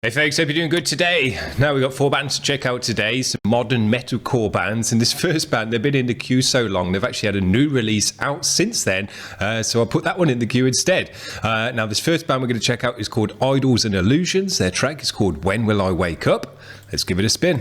Hey folks, hope you're doing good today. Now we've got 4 bands to check out today, some modern metalcore bands, and this first band, they've been in the queue so long, they've actually had a new release out since then, so I'll put that one in the queue instead. Now this first band we're going to check out is called Idols and Illusions. Their track is called When Will I Wake Up? Let's give it a spin.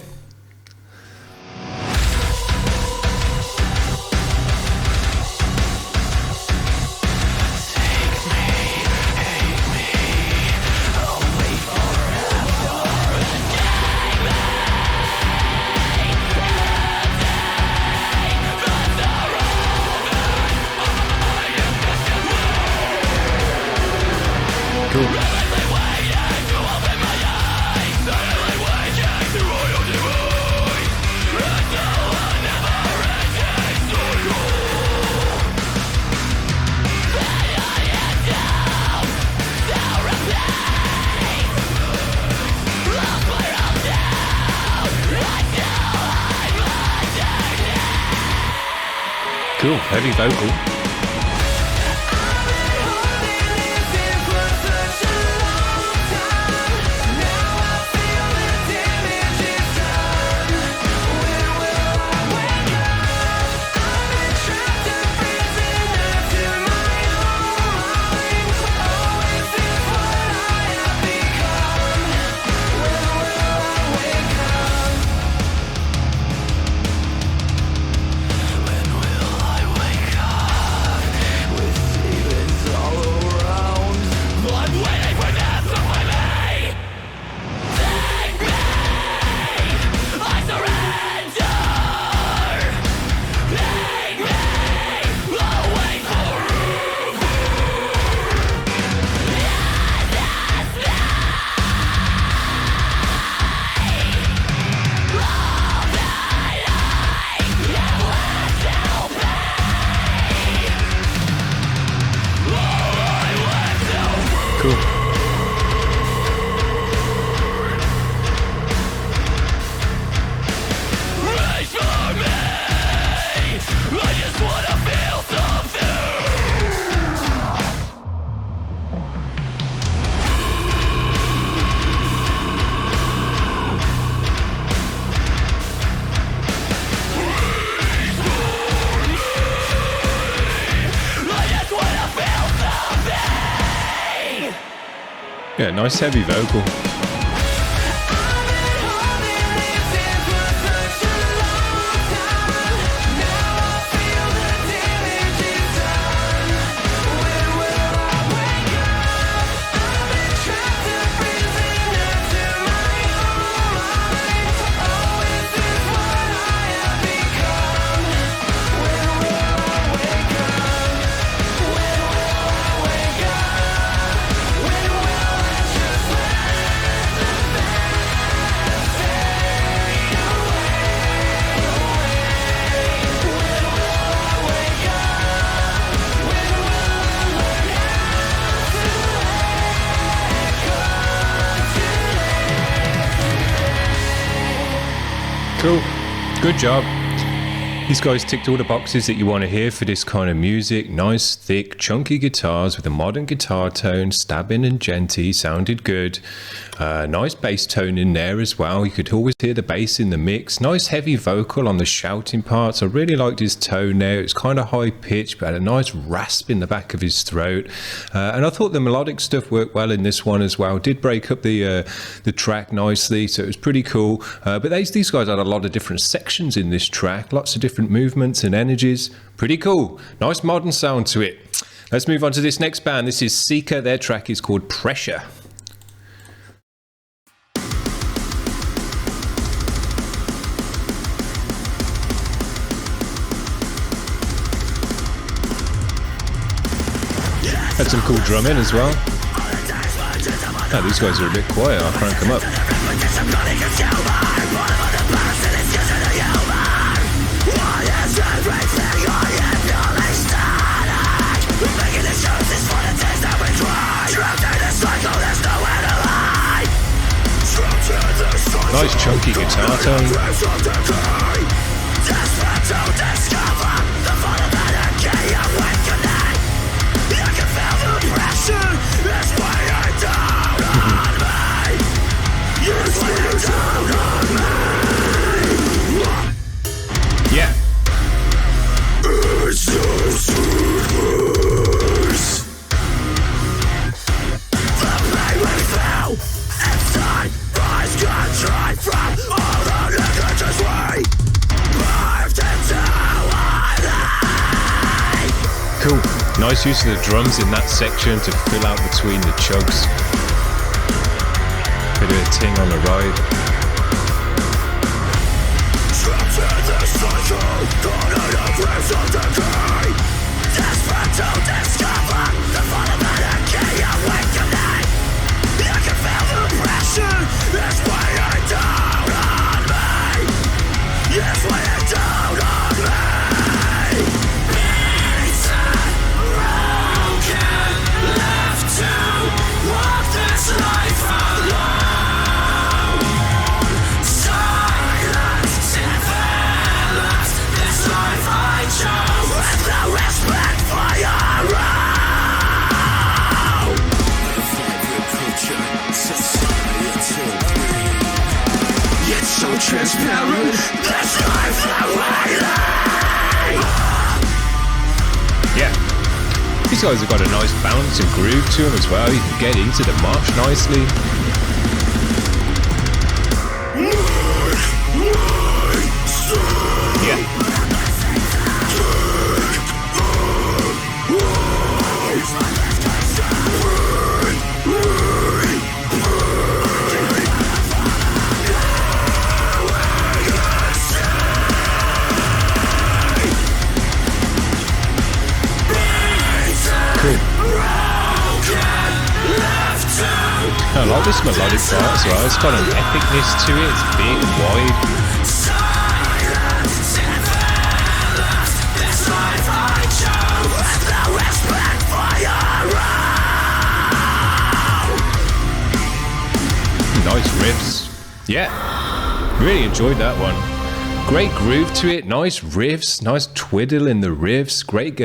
Cool, heavy vocal. Cool. Yeah, nice heavy vocal. Cool. Good job. These guys ticked all the boxes that you want to hear for this kind of music. Nice, thick, chunky guitars with a modern guitar tone, stabbing and genty, sounded good. Nice bass tone in there as well. You could always hear the bass in the mix. Nice heavy vocal on the shouting parts. I really liked his tone there. It's kind of high pitched, but had a nice rasp in the back of his throat. And I thought the melodic stuff worked well in this one as well. Did break up the track nicely, so it was pretty cool. But these guys had a lot of different sections in this track. Lots of different movements and energies. Pretty cool. Nice modern sound to it. Let's move on to this next band. This is Seeker. Their track is called Pressure. Had some cool drumming as well. Oh, these guys are a bit quiet. I'll crank them up. Nice chunky guitar tone. Yeah. Cool. Nice use of the drums in that section to fill out between the chugs. Bit of a ting on the ride. Transparent, this life that we live. Yeah. These guys have got a nice bounce and groove to them as well. You can get into the march nicely. Yeah. I like this melodic part as well. It's got an epicness to it. It's big and wide. Nice riffs. Yeah, really enjoyed that one. Great groove to it, nice riffs, nice twiddle in the riffs, great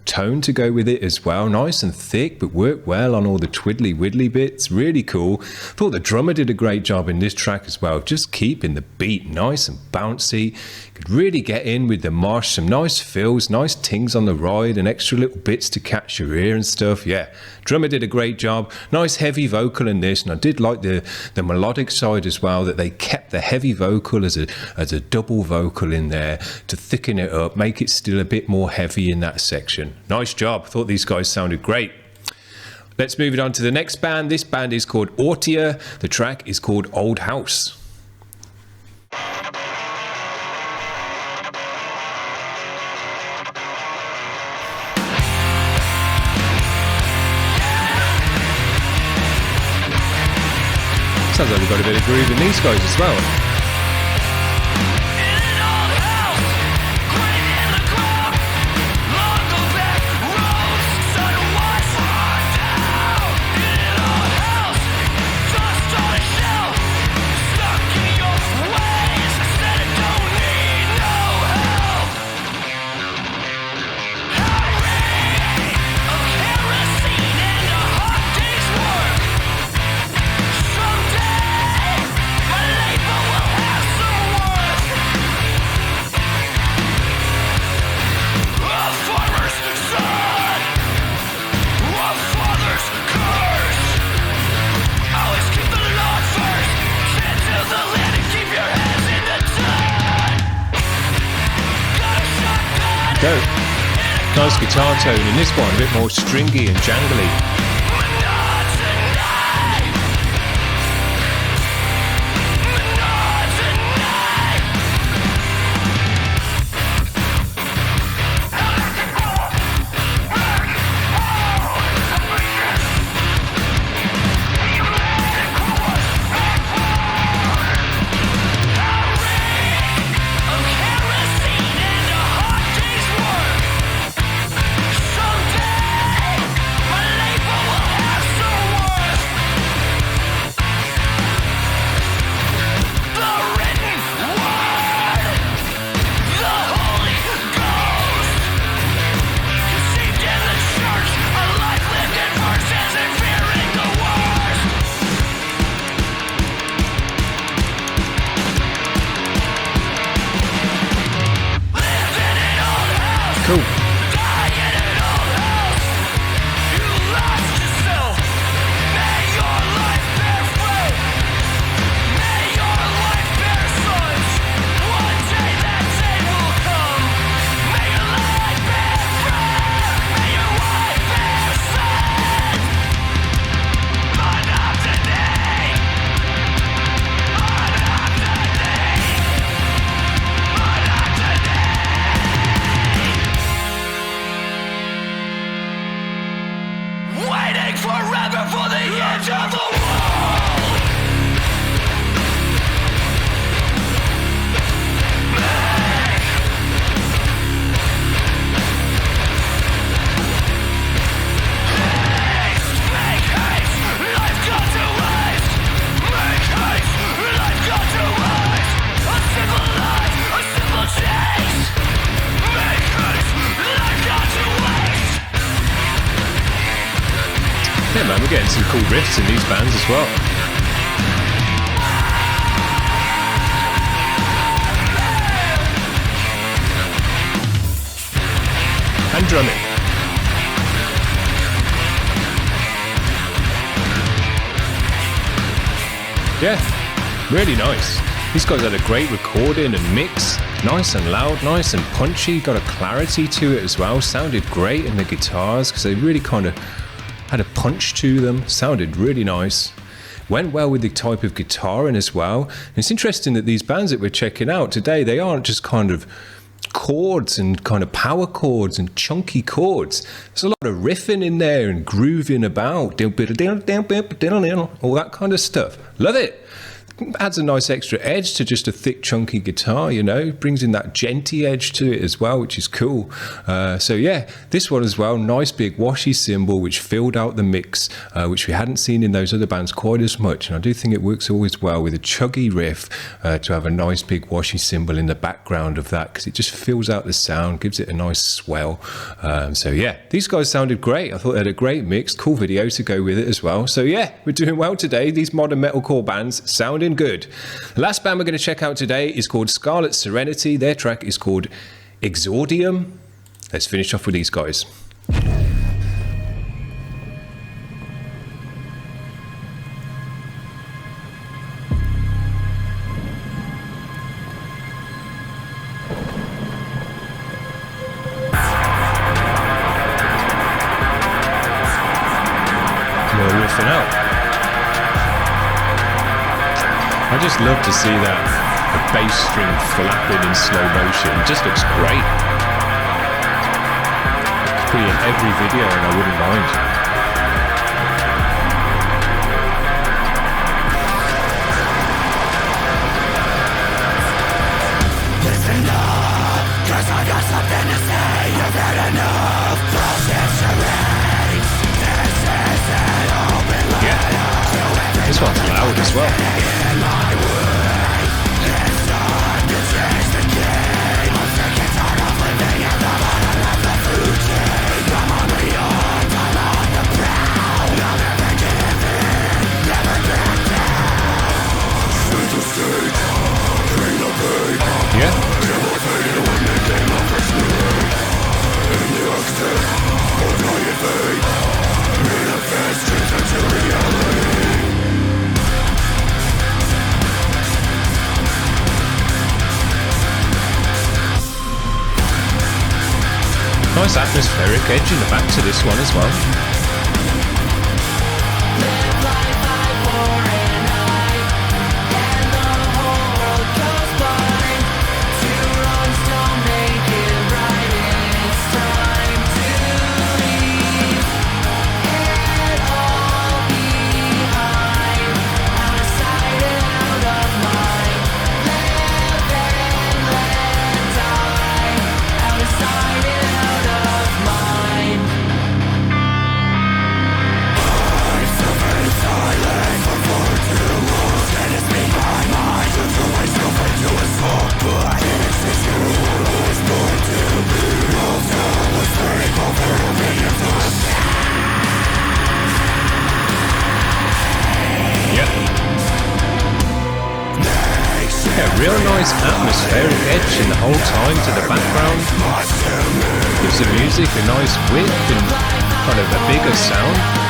tone to go with it as well, nice and thick, but worked well on all the twiddly widdly bits, really cool. Thought the drummer did a great job in this track as well, just keeping the beat nice and bouncy. Could really get in with the march, some nice fills, nice tings on the ride, and extra little bits to catch your ear and stuff. Yeah, drummer did a great job, nice heavy vocal in this, and I did like the melodic side as well, that they kept the heavy vocal as a double vocal in there to thicken it up, make it still a bit more heavy in that section. Nice job. Thought these guys sounded great. Let's move it on to the next band. This band is called Auteur. The track is called Old House. Sounds like we've got a bit of groove in these guys as well. Nice guitar tone in this one, a bit more stringy and jangly. Cool. Forever for the edge of the world. Make haste, life got to waste. Make haste, life got to waste. A simple life, a simple chase. Make haste, life got to waste. Yeah, man, we're getting some cool riffs in these bands as well. And drumming. Yeah, really nice. These guys had a great recording and mix. Nice and loud, nice and punchy. Got a clarity to it as well. Sounded great in the guitars because they really kind of had a punch to them, sounded really nice. Went well with the type of guitaring as well. And it's interesting that these bands that we're checking out today, they aren't just kind of chords and kind of power chords and chunky chords. There's a lot of riffing in there and grooving about, all that kind of stuff. Love it. Adds a nice extra edge to just a thick chunky guitar, you know, brings in that djenty edge to it as well, which is cool. So yeah, this one as well, nice big washy cymbal which filled out the mix, which we hadn't seen in those other bands quite as much, and I do think it works always well with a chuggy riff to have a nice big washy cymbal in the background of that, because it just fills out the sound, gives it a nice swell. So yeah, these guys sounded great. I thought they had a great mix, cool video to go with it as well. So yeah, we're doing well today. These modern metalcore bands sounding good. The last band we're going to check out today is called Scarlet Serenity. Their track is called Exordium. Let's finish off with these guys. More riffing out. I just love to see that the bass string flapping in slow motion. It just looks great. It could be in every video and I wouldn't mind. Listen up, 'cause I got something to say. You've had enough bullshit charades. This is an open letter. This one's loud as well. Yeah. Nice atmospheric edge in the back to this one as well. nice atmospheric edge in the whole time to the background. Gives the music a nice width and kind of a bigger sound.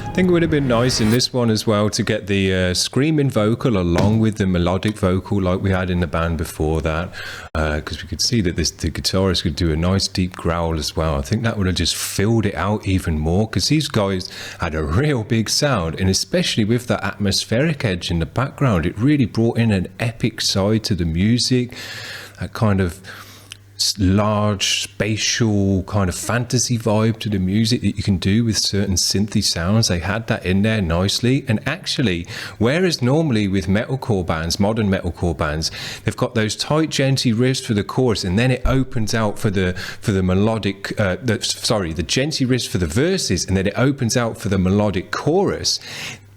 I think it would have been nice in this one as well to get the screaming vocal along with the melodic vocal like we had in the band before that, because we could see that the guitarist could do a nice deep growl as well. I think that would have just filled it out even more, because these guys had a real big sound, and especially with that atmospheric edge in the background, it really brought in an epic side to the music, that kind of large spatial kind of fantasy vibe to the music that you can do with certain synthy sounds. They had that in there nicely. And actually, whereas normally with metalcore bands, modern metalcore bands, they've got those tight genty riffs for the chorus, and then it opens out for the melodic the genty riffs for the verses, and then it opens out for the melodic chorus.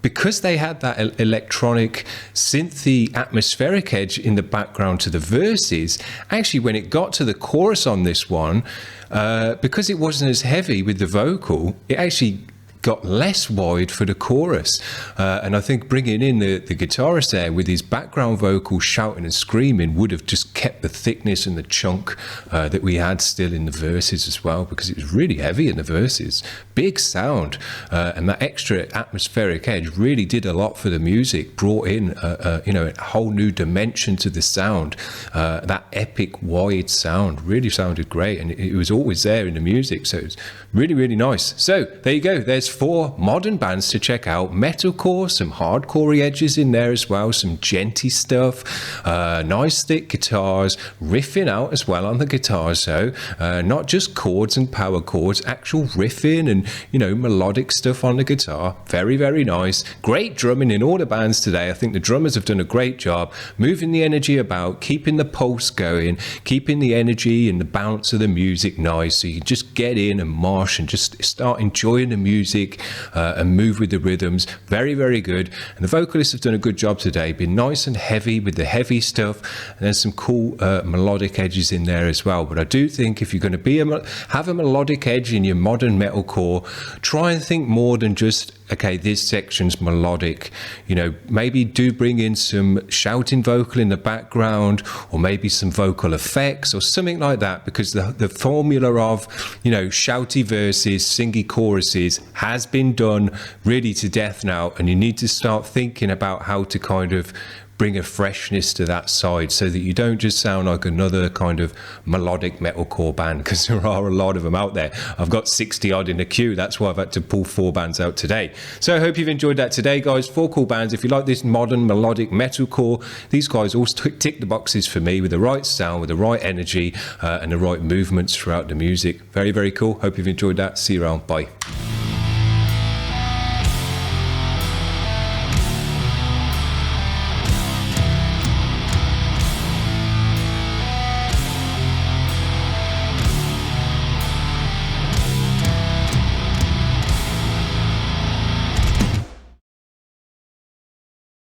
Because they had that electronic synthy atmospheric edge in the background to the verses, actually when it got to the chorus on this one, because it wasn't as heavy with the vocal, it actually got less wide for the chorus, and I think bringing in the guitarist there with his background vocal shouting and screaming would have just kept the thickness and the chunk that we had still in the verses as well, because it was really heavy in the verses, big sound, and that extra atmospheric edge really did a lot for the music, brought in a whole new dimension to the sound. That epic wide sound really sounded great, and it was always there in the music, so it was really, really nice. So there you go, there's 4 modern bands to check out. Metalcore, some hardcore edges in there as well, some genty stuff, nice thick guitars, riffing out as well on the guitars, so not just chords and power chords, actual riffing and melodic stuff on the guitar. Very, very nice. Great drumming in all the bands today. I think the drummers have done a great job moving the energy about, keeping the pulse going, keeping the energy and the bounce of the music nice, so you can just get in and march and just start enjoying the music and move with the rhythms. Very, very good. And the vocalists have done a good job today, been nice and heavy with the heavy stuff, and there's some cool melodic edges in there as well. But I do think if you're going to have a melodic edge in your modern metalcore, try and think more than just, okay, this section's melodic. Maybe do bring in some shouting vocal in the background, or maybe some vocal effects or something like that, because the formula of shouty verses, singy choruses has been done really to death now, and you need to start thinking about how to kind of bring a freshness to that side, so that you don't just sound like another kind of melodic metalcore band, because there are a lot of them out there. I've got 60 odd in the queue. That's why I've had to pull 4 bands out today. So I hope you've enjoyed that today, guys. 4 cool bands. If you like this modern melodic metalcore, these guys all tick the boxes for me, with the right sound, with the right energy, and the right movements throughout the music. Very, very cool. Hope you've enjoyed that. See you around. Bye.